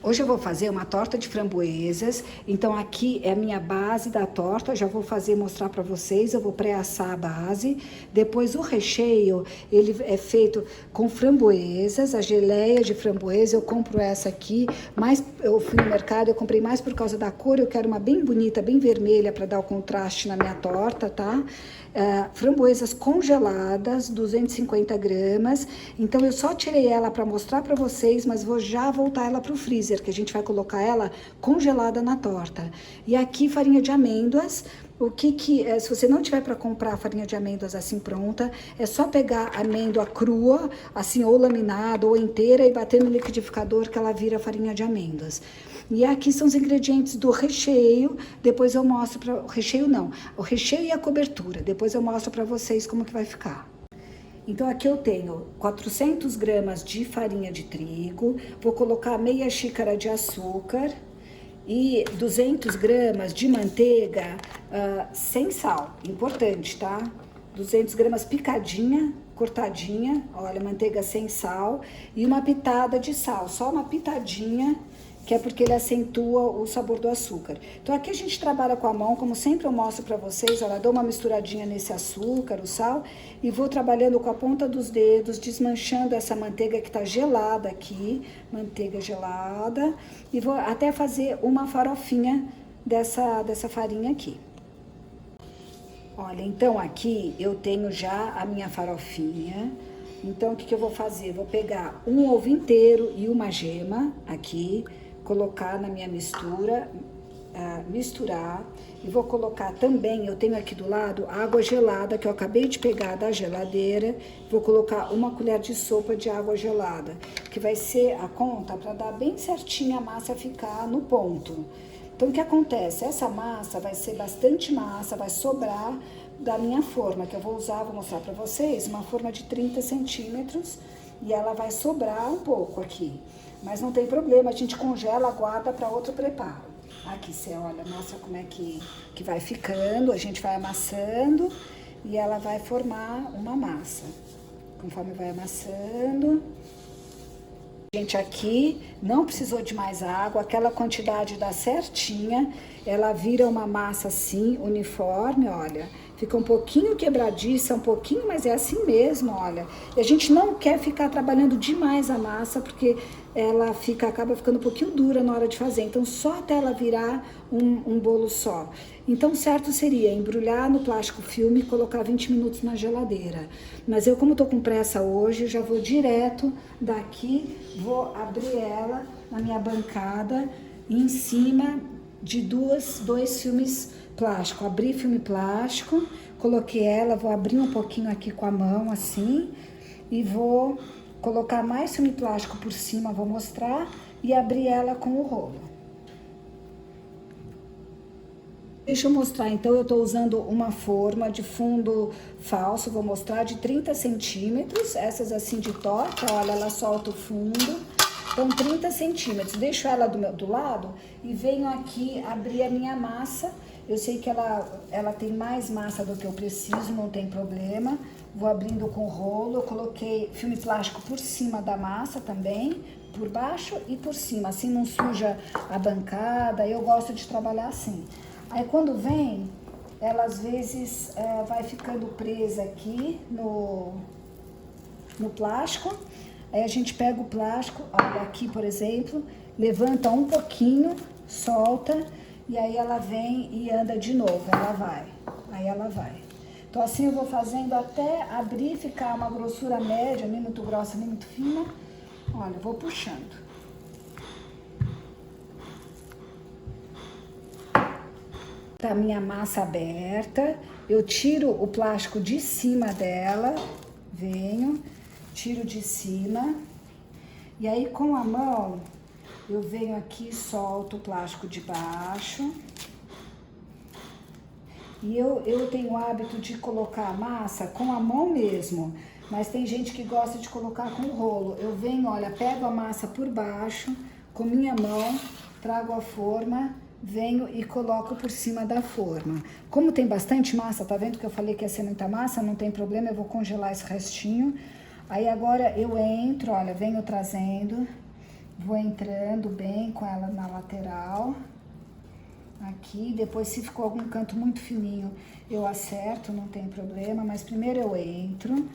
Hoje eu vou fazer uma torta de framboesas, então aqui é a minha base da torta, já vou fazer, mostrar para vocês, eu vou pré-assar a base, depois o recheio, ele é feito com framboesas, a geleia de framboesa, eu compro essa aqui, mas eu fui no mercado, eu comprei mais por causa da cor, eu quero uma bem bonita, bem vermelha, para dar o contraste na minha torta, tá? Framboesas congeladas, 250 gramas, então eu só tirei ela para mostrar para vocês, mas vou já voltar ela para o freezer, que a gente vai colocar ela congelada na torta. E aqui farinha de amêndoas. Se você não tiver para comprar farinha de amêndoas assim pronta, é só pegar a amêndoa crua, assim, ou laminada ou inteira, e bater no liquidificador que ela vira farinha de amêndoas. E aqui são os ingredientes do recheio, depois eu mostro para o recheio não, o recheio e a cobertura, depois eu mostro para vocês como que vai ficar. Então aqui eu tenho 400 gramas de farinha de trigo, vou colocar meia xícara de açúcar e 200 gramas de manteiga sem sal, importante, tá? 200 gramas picadinha, cortadinha, olha, manteiga sem sal e uma pitada de sal, só uma pitadinha, que é porque ele acentua o sabor do açúcar. Então aqui a gente trabalha com a mão, como sempre eu mostro para vocês, olha, dou uma misturadinha nesse açúcar, o sal, e vou trabalhando com a ponta dos dedos, desmanchando essa manteiga que tá gelada aqui, manteiga gelada, e vou até fazer uma farofinha dessa farinha aqui. Olha, então aqui eu tenho já a minha farofinha. Então o que eu vou fazer? Vou pegar um ovo inteiro e uma gema aqui, colocar na minha mistura, misturar, e vou colocar também, eu tenho aqui do lado água gelada que eu acabei de pegar da geladeira, vou colocar uma colher de sopa de água gelada, que vai ser a conta para dar bem certinho a massa ficar no ponto. Então o que acontece? Essa massa vai ser bastante massa, vai sobrar da minha forma, que eu vou usar, vou mostrar para vocês, uma forma de 30 centímetros, e ela vai sobrar um pouco aqui. Mas não tem problema, a gente congela, guarda para outro preparo. Aqui você olha a massa como é que vai ficando, a gente vai amassando e ela vai formar uma massa. Conforme vai amassando. Gente, aqui não precisou de mais água, aquela quantidade dá certinha, ela vira uma massa assim, uniforme, olha. Fica um pouquinho quebradiça, um pouquinho, mas é assim mesmo, olha. E a gente não quer ficar trabalhando demais a massa, porque ela acaba ficando um pouquinho dura na hora de fazer. Então, só até ela virar um bolo só. Então, certo seria embrulhar no plástico filme e colocar 20 minutos na geladeira. Mas eu, como tô com pressa hoje, já vou direto daqui, vou abrir ela na minha bancada, em cima de dois filmes plástico. Abri filme plástico, coloquei ela, vou abrir um pouquinho aqui com a mão, assim, e vou colocar mais filme plástico por cima, vou mostrar, e abrir ela com o rolo. Deixa eu mostrar, então, eu tô usando uma forma de fundo falso, vou mostrar, de 30 centímetros, essas assim de torta, olha, ela solta o fundo. Então, 30 centímetros, deixo ela do lado e venho aqui abrir a minha massa. Eu sei que ela tem mais massa do que eu preciso, não tem problema. Vou abrindo com o rolo, eu coloquei filme plástico por cima da massa também, por baixo e por cima, assim não suja a bancada, eu gosto de trabalhar assim. Aí quando vem, ela às vezes vai ficando presa aqui no plástico. Aí a gente pega o plástico, olha aqui, por exemplo, levanta um pouquinho, solta, e aí ela vem e anda de novo, aí ela vai. Então assim eu vou fazendo até abrir e ficar uma grossura média, nem muito grossa, nem muito fina. Olha, vou puxando. Tá a minha massa aberta, eu tiro o plástico de cima dela, venho, tiro de cima, e aí com a mão eu venho aqui e solto o plástico de baixo. E eu tenho o hábito de colocar a massa com a mão mesmo, mas tem gente que gosta de colocar com o rolo. Eu venho, olha, pego a massa por baixo, com minha mão, trago a forma, venho e coloco por cima da forma. Como tem bastante massa, tá vendo que eu falei que ia ser muita massa? Não tem problema, eu vou congelar esse restinho. Aí agora eu entro, olha, venho trazendo Vou entrando bem com ela na lateral. Aqui, depois se ficou algum canto muito fininho, eu acerto, não tem problema. Mas primeiro eu entro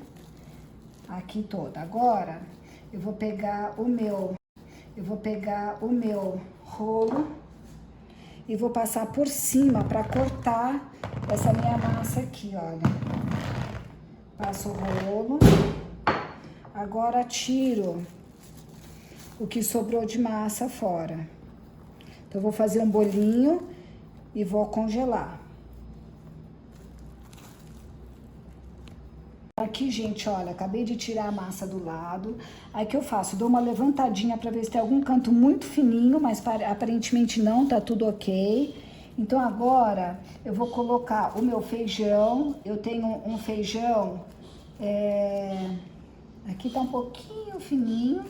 aqui toda. Agora, eu vou pegar o meu rolo e vou passar por cima para cortar essa minha massa aqui, olha. Passo o rolo. Agora tiro o que sobrou de massa fora. Então, eu vou fazer um bolinho e vou congelar. Aqui, gente, olha, acabei de tirar a massa do lado. Aí, o que eu faço? Dou uma levantadinha pra ver se tem algum canto muito fininho, mas aparentemente não, tá tudo ok. Então, agora, eu vou colocar o meu feijão. Eu tenho um feijão, aqui tá um pouquinho fininho.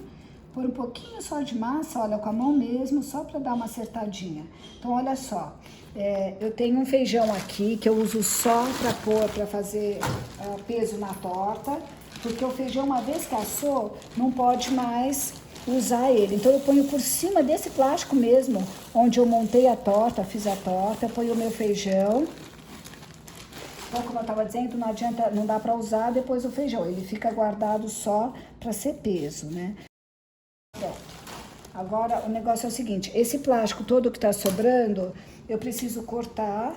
Pôr um pouquinho só de massa, olha, com a mão mesmo, só pra dar uma acertadinha. Então, olha só, eu tenho um feijão aqui que eu uso só pra pôr, pra fazer peso na torta, porque o feijão, uma vez que assou, não pode mais usar ele. Então, eu ponho por cima desse plástico mesmo, onde eu montei a torta, fiz a torta, eu ponho o meu feijão. Então, como eu tava dizendo, não adianta, não dá pra usar depois o feijão, ele fica guardado só pra ser peso, né? Pronto. Agora, o negócio é o seguinte, esse plástico todo que tá sobrando, eu preciso cortar,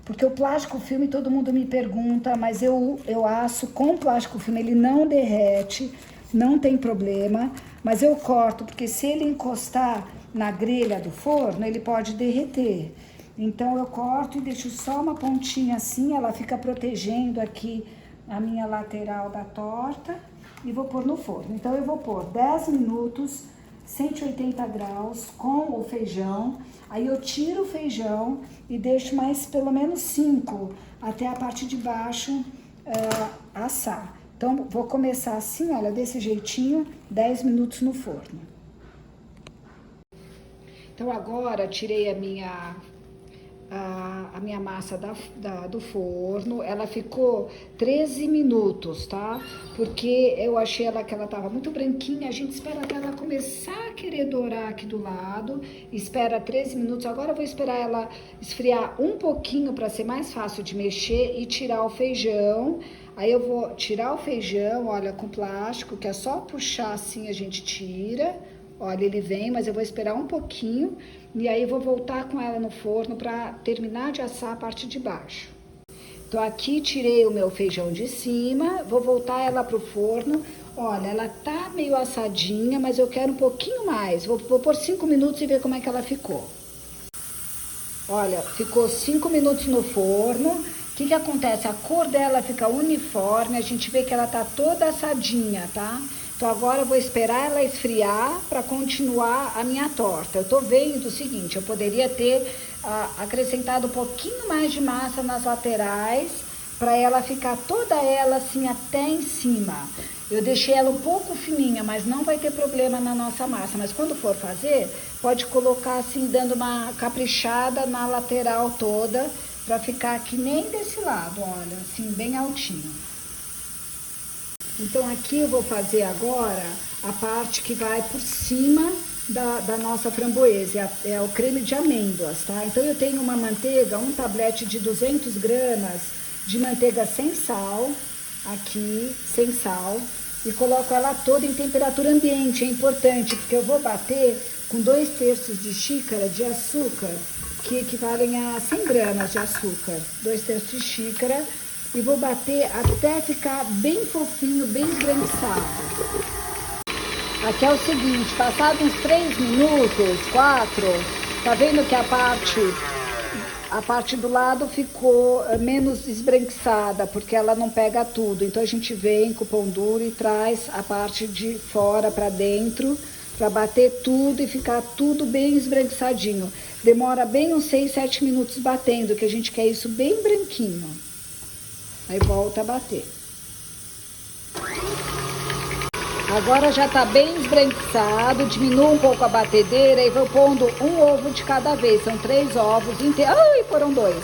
porque o plástico filme todo mundo me pergunta, mas eu asso com plástico filme, ele não derrete, não tem problema, mas eu corto, porque se ele encostar na grelha do forno, ele pode derreter. Então, eu corto e deixo só uma pontinha assim, ela fica protegendo aqui a minha lateral da torta. E vou pôr no forno. Então, eu vou pôr 10 minutos, 180 graus, com o feijão. Aí, eu tiro o feijão e deixo mais pelo menos 5, até a parte de baixo assar. Então, vou começar assim, olha, desse jeitinho, 10 minutos no forno. Então, agora, tirei a minha massa do forno, ela ficou 13 minutos, tá? Porque eu achei que ela tava muito branquinha, a gente espera até ela começar a querer dourar aqui do lado, espera 13 minutos, agora eu vou esperar ela esfriar um pouquinho para ser mais fácil de mexer e tirar o feijão. Aí eu vou tirar o feijão, olha, com plástico, que é só puxar assim a gente tira. Olha, ele vem, mas eu vou esperar um pouquinho e aí vou voltar com ela no forno para terminar de assar a parte de baixo. Então, aqui tirei o meu feijão de cima, vou voltar ela pro forno. Olha, ela tá meio assadinha, mas eu quero um pouquinho mais. Vou pôr 5 minutos e ver como é que ela ficou. Olha, ficou 5 minutos no forno. O que acontece? A cor dela fica uniforme, a gente vê que ela tá toda assadinha, tá? Então, agora eu vou esperar ela esfriar para continuar a minha torta. Eu tô vendo o seguinte, eu poderia ter acrescentado um pouquinho mais de massa nas laterais, para ela ficar toda ela assim até em cima. Eu deixei ela um pouco fininha, mas não vai ter problema na nossa massa. Mas quando for fazer, pode colocar assim, dando uma caprichada na lateral toda, para ficar que nem desse lado, olha, assim, bem altinho. Então, aqui eu vou fazer agora a parte que vai por cima da nossa framboesa, é o creme de amêndoas, tá? Então, eu tenho uma manteiga, um tablete de 200 gramas de manteiga sem sal, aqui, sem sal, e coloco ela toda em temperatura ambiente, é importante, porque eu vou bater com 2/3 de xícara de açúcar, que equivalem a 100 gramas de açúcar, 2/3 de xícara, e vou bater até ficar bem fofinho, bem esbranquiçado. Aqui é o seguinte, passados uns 3 minutos, 4, tá vendo que a parte do lado ficou menos esbranquiçada, porque ela não pega tudo. Então, a gente vem com o pão duro e traz a parte de fora para dentro, para bater tudo e ficar tudo bem esbranquiçadinho. Demora bem uns 6, 7 minutos batendo, que a gente quer isso bem branquinho. Aí volta a bater. Agora já tá bem esbranquiçado, diminua um pouco a batedeira e vou pondo um ovo de cada vez. São 3 ovos inteiros. Ai, foram 2.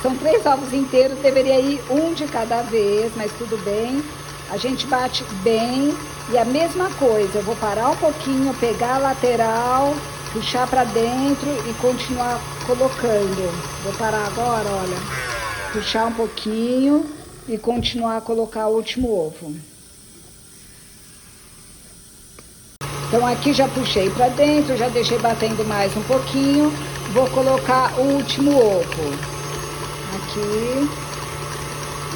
São 3 ovos inteiros, deveria ir um de cada vez, mas tudo bem. A gente bate bem e a mesma coisa, eu vou parar um pouquinho, pegar a lateral, puxar para dentro e continuar colocando. Vou parar agora, olha, puxar um pouquinho e continuar a colocar o último ovo. Então aqui já puxei para dentro, já deixei batendo mais um pouquinho, vou colocar o último ovo. Aqui.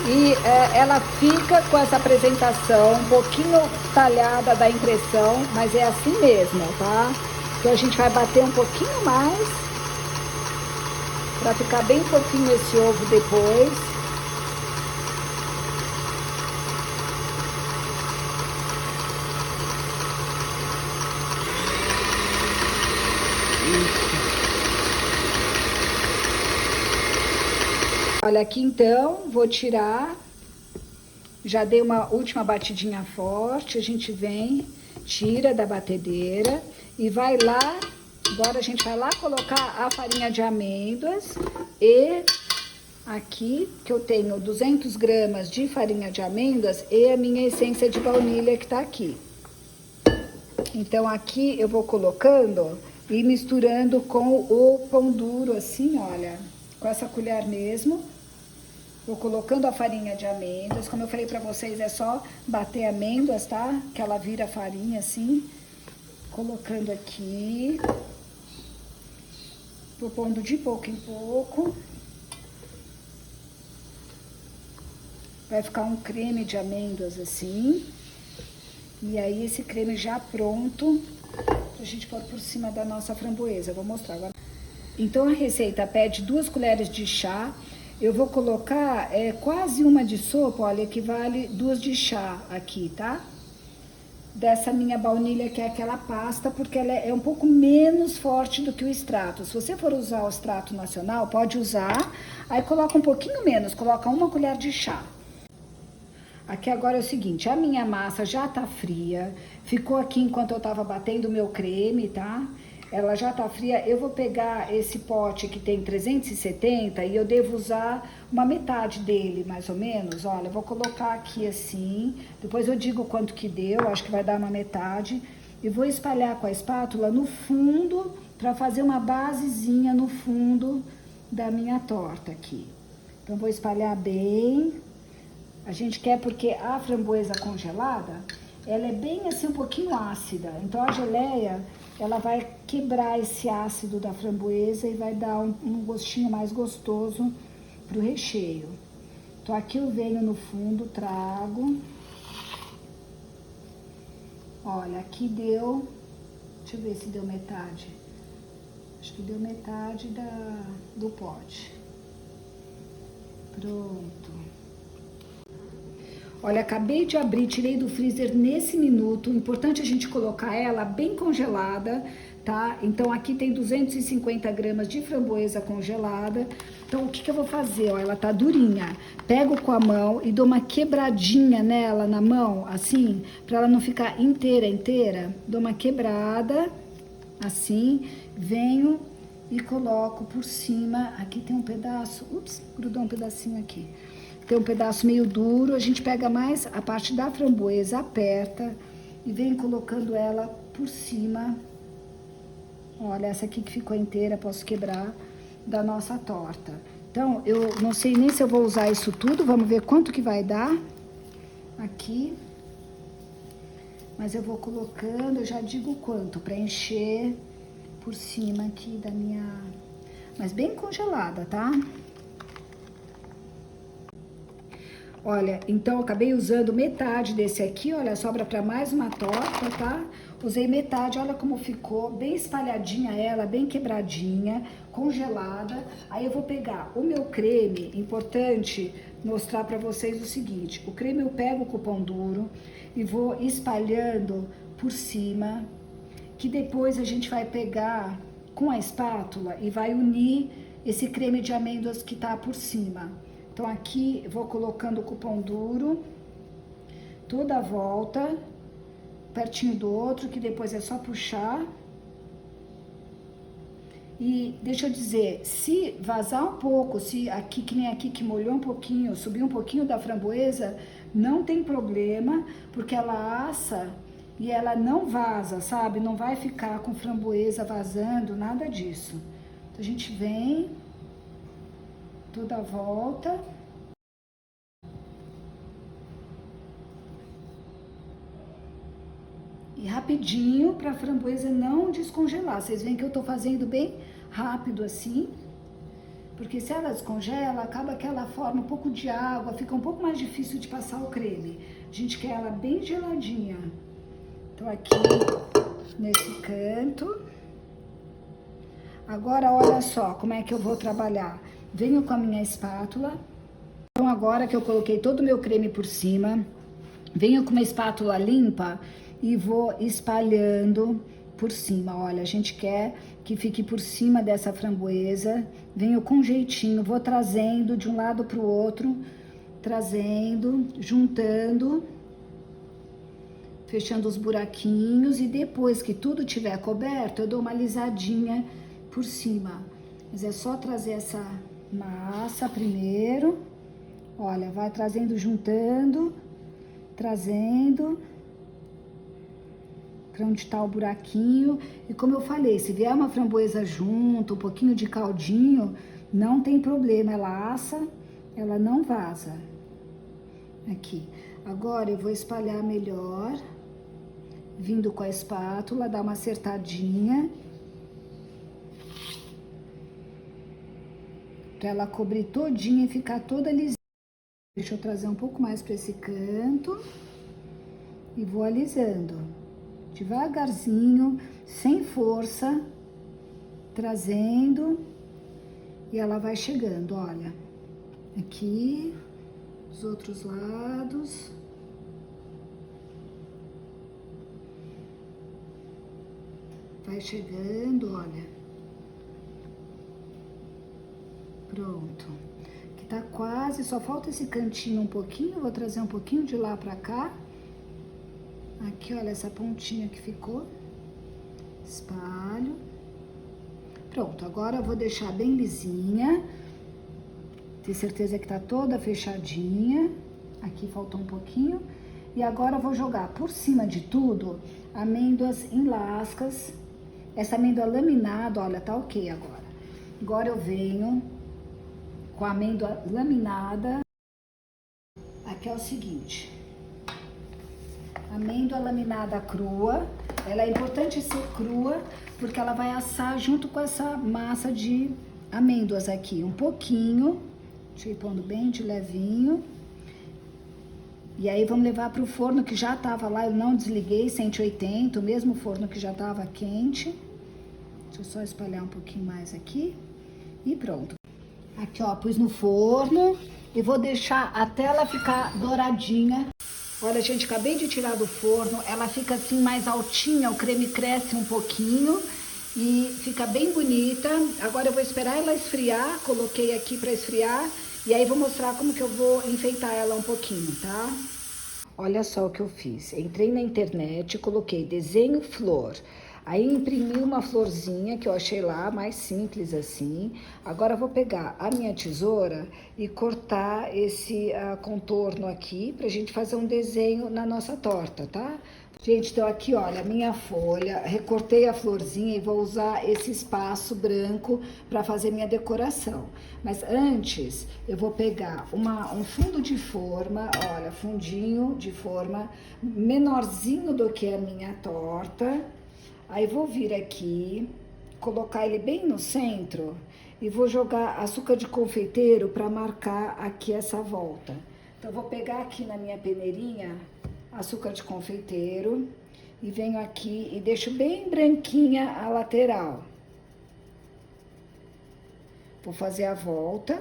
E ela fica com essa apresentação um pouquinho talhada da impressão, mas é assim mesmo, tá? Então a gente vai bater um pouquinho mais para ficar bem fofinho esse ovo depois. Olha aqui então, vou tirar, já dei uma última batidinha forte, a gente vem, tira da batedeira e vai lá, agora a gente vai lá colocar a farinha de amêndoas e aqui que eu tenho 200 gramas de farinha de amêndoas e a minha essência de baunilha que tá aqui. Então aqui eu vou colocando e misturando com o pão duro assim, olha, com essa colher mesmo. Vou colocando a farinha de amêndoas, como eu falei pra vocês, é só bater amêndoas, tá? Que ela vira farinha assim. Colocando aqui. Vou pondo de pouco em pouco. Vai ficar um creme de amêndoas assim. E aí esse creme já pronto pra gente pôr por cima da nossa framboesa. Eu vou mostrar agora. Então a receita pede 2 colheres de chá. Eu vou colocar quase uma de sopa, olha, equivale 2 de chá aqui, tá? Dessa minha baunilha, que é aquela pasta, porque ela é um pouco menos forte do que o extrato. Se você for usar o extrato nacional, pode usar, aí coloca um pouquinho menos, coloca 1 colher de chá. Aqui agora é o seguinte, a minha massa já tá fria, ficou aqui enquanto eu tava batendo o meu creme, tá? Ela já tá fria, eu vou pegar esse pote que tem 370 e eu devo usar uma metade dele, mais ou menos. Olha, eu vou colocar aqui assim, depois eu digo quanto que deu, acho que vai dar uma metade. E vou espalhar com a espátula no fundo, pra fazer uma basezinha no fundo da minha torta aqui. Então vou espalhar bem. A gente quer porque a framboesa congelada, ela é bem assim um pouquinho ácida. Então a geleia, ela vai quebrar esse ácido da framboesa e vai dar um gostinho mais gostoso pro recheio. Então aqui eu venho no fundo, trago. Olha, aqui deu, deixa eu ver se deu metade. Acho que deu metade do pote. Pronto. Olha, acabei de abrir, tirei do freezer nesse minuto. Importante a gente colocar ela bem congelada, tá? Então aqui tem 250 gramas de framboesa congelada. Então o que eu vou fazer? Ó, ela tá durinha. Pego com a mão e dou uma quebradinha nela na mão, assim, pra ela não ficar inteira. Dou uma quebrada, assim, venho e coloco por cima. Aqui tem um pedaço, ups, grudou um pedacinho aqui. Tem um pedaço meio duro, a gente pega mais a parte da framboesa, aperta e vem colocando ela por cima. Olha, essa aqui que ficou inteira, posso quebrar, da nossa torta. Então, eu não sei nem se eu vou usar isso tudo, vamos ver quanto que vai dar aqui. Mas eu vou colocando, eu já digo quanto, pra encher por cima aqui da minha... Mas bem congelada, tá? Olha, então eu acabei usando metade desse aqui, olha, sobra para mais uma torta, tá? Usei metade, olha como ficou, bem espalhadinha ela, bem quebradinha, congelada. Aí eu vou pegar o meu creme, importante mostrar para vocês o seguinte, o creme eu pego com o pão duro e vou espalhando por cima, que depois a gente vai pegar com a espátula e vai unir esse creme de amêndoas que tá por cima. Então, aqui, vou colocando o pão duro, toda a volta, pertinho do outro, que depois é só puxar. E deixa eu dizer, se vazar um pouco, se aqui, que nem aqui, que molhou um pouquinho, subiu um pouquinho da framboesa, não tem problema, porque ela assa e ela não vaza, sabe? Não vai ficar com framboesa vazando, nada disso. Então, a gente vem toda a volta. E rapidinho para a framboesa não descongelar. Vocês veem que eu tô fazendo bem rápido assim. Porque se ela descongela, acaba que ela forma um pouco de água, fica um pouco mais difícil de passar o creme. A gente quer ela bem geladinha. Então aqui, nesse canto. Agora, olha só como é que eu vou trabalhar. Venho com a minha espátula. Então agora que eu coloquei todo o meu creme por cima, venho com uma espátula limpa e vou espalhando por cima. Olha, a gente quer que fique por cima dessa framboesa. Venho com jeitinho, vou trazendo de um lado para o outro, trazendo, juntando, fechando os buraquinhos, e depois que tudo tiver coberto, eu dou uma alisadinha por cima. Mas é só trazer essa massa primeiro. Olha, vai trazendo, juntando, trazendo para onde está o buraquinho. E como eu falei, se vier uma framboesa junto, um pouquinho de caldinho, não tem problema, ela assa, ela não vaza. Aqui. Agora eu vou espalhar melhor, vindo com a espátula, dar uma acertadinha, para ela cobrir todinha e ficar toda lisinha. Deixa eu trazer um pouco mais para esse canto e vou alisando. Devagarzinho, sem força, trazendo, e ela vai chegando, olha, aqui, os outros lados. Vai chegando, olha. Pronto. Que tá quase, só falta esse cantinho um pouquinho, vou trazer um pouquinho de lá pra cá. Aqui, olha, essa pontinha que ficou. Espalho. Pronto, agora eu vou deixar bem lisinha. Ter certeza que tá toda fechadinha. Aqui faltou um pouquinho. E agora eu vou jogar por cima de tudo amêndoas em lascas. Essa amêndoa laminada, olha, tá ok agora. Agora eu venho com a amêndoa laminada. Aqui é o seguinte. Amêndoa laminada crua, ela é importante ser crua, porque ela vai assar junto com essa massa de amêndoas aqui, um pouquinho, deixa eu ir pondo bem de levinho. E aí vamos levar para o forno que já tava lá, eu não desliguei, 180, o mesmo forno que já tava quente. Deixa eu só espalhar um pouquinho mais aqui e pronto. Aqui, ó, pus no forno e vou deixar até ela ficar douradinha. Olha, gente, acabei de tirar do forno, ela fica assim mais altinha, o creme cresce um pouquinho e fica bem bonita. Agora eu vou esperar ela esfriar, coloquei aqui para esfriar e aí vou mostrar como que eu vou enfeitar ela um pouquinho, tá? Olha só o que eu fiz, entrei na internet, coloquei desenho flor. Aí imprimi uma florzinha que eu achei lá, mais simples assim. Agora eu vou pegar a minha tesoura e cortar esse contorno aqui pra gente fazer um desenho na nossa torta, tá? Gente, então aqui, olha, a minha folha, recortei a florzinha e vou usar esse espaço branco para fazer minha decoração. Mas antes, eu vou pegar um fundo de forma, olha, fundinho de forma menorzinho do que a minha torta. Aí vou vir aqui, colocar ele bem no centro e vou jogar açúcar de confeiteiro para marcar aqui essa volta. Então, vou pegar aqui na minha peneirinha açúcar de confeiteiro e venho aqui e deixo bem branquinha a lateral. Vou fazer a volta.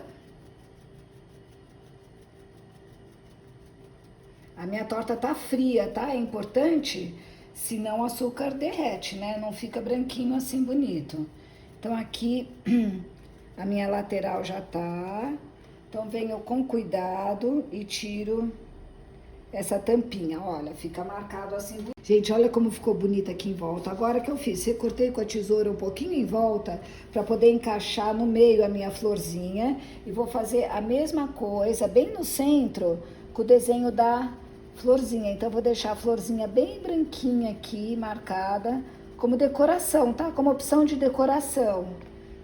A minha torta tá fria, tá? É importante, senão o açúcar derrete, né? Não fica branquinho assim bonito. Então aqui a minha lateral já tá. Então venho com cuidado e tiro essa tampinha, olha, fica marcado assim. Gente, olha como ficou bonita aqui em volta. Agora que eu fiz, recortei com a tesoura um pouquinho em volta para poder encaixar no meio a minha florzinha. E vou fazer a mesma coisa, bem no centro, com o desenho da florzinha. Então, vou deixar a florzinha bem branquinha aqui, marcada, como decoração, tá? Como opção de decoração.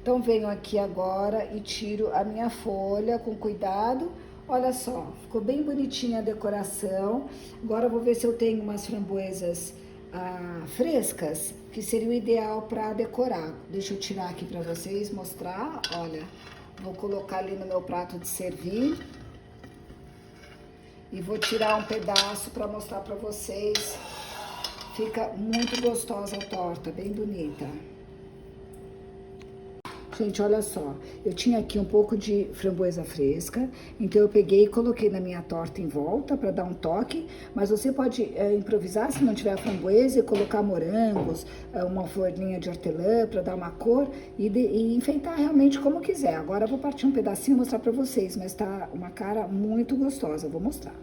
Então, venho aqui agora e tiro a minha folha com cuidado. Olha só, ficou bem bonitinha a decoração. Agora, eu vou ver se eu tenho umas framboesas frescas, que seria o ideal para decorar. Deixa eu tirar aqui para vocês mostrar. Olha, vou colocar ali no meu prato de servir. E vou tirar um pedaço para mostrar para vocês. Fica muito gostosa a torta, bem bonita. Gente, olha só, eu tinha aqui um pouco de framboesa fresca, então eu peguei e coloquei na minha torta em volta para dar um toque, mas você pode improvisar se não tiver framboesa e colocar morangos, uma folhinha de hortelã para dar uma cor e enfeitar realmente como quiser. Agora eu vou partir um pedacinho e mostrar para vocês, mas tá uma cara muito gostosa, eu vou mostrar.